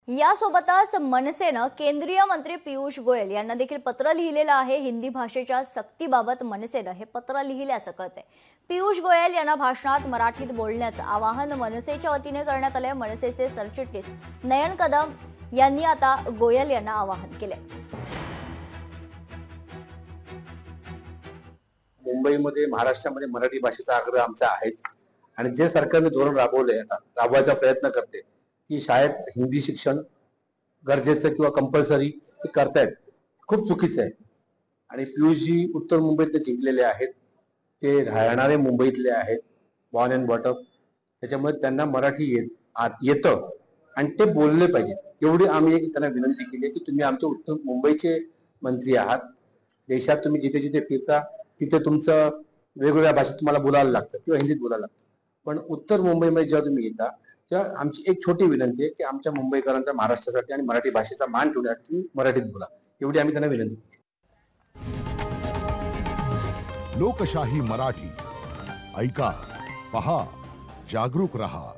यासोबतच मनसेनं केंद्रीय मंत्री पियुष गोयल यांना देखील पत्र लिहिलेलं आहे। हिंदी भाषेच्या सक्तीबाबत मनसेनं हे पत्र लिहिल्याचं कळतंय। पियुष गोयल यांना भाषणात मराठीत बोलण्याचं आवाहन मनसेच्या वतीने करण्यात आले। मनसेचे सरचिटणीस नयन कदम यांनी आता गोयल यांना आवाहन केले। मुंबईमध्ये महाराष्ट्रामध्ये मराठी भाषेचा आग्रह आमचा आहेच आणि जे सरकारने धोरण राबवले आता राबवायचा प्रयत्न करते की शाळेत हिंदी शिक्षण गरजेचं किंवा कंपल्सरी हे करतायत, खूप चुकीचं आहे। आणि पियुषजी उत्तर मुंबईतले जिंकलेले आहेत, ते राहणारे मुंबईतले आहेत, बॉर्न अँड बॉट अप, त्याच्यामुळे त्यांना मराठी येतं आणि ते बोलले पाहिजे। एवढी आम्ही एक त्यांना विनंती केली की तुम्ही आमचे उत्तर मुंबईचे मंत्री आहात, देशात तुम्ही जिथे जिथे फिरता तिथे तुमचं वेगवेगळ्या भाषेत तुम्हाला बोलायला लागतं किंवा हिंदीत बोलायला लागतं, पण उत्तर मुंबईमध्ये जेव्हा तुम्ही येता तेव्हा आमची एक छोटी विनंती आहे की आमच्या मुंबईकरांचा महाराष्ट्रासाठी आणि मराठी भाषेचा मान ठेवण्यासाठी मराठीत बोला, एवढी आम्ही त्यांना विनंती केली। लोकशाही मराठी ऐका, पहा, जागरूक रहा।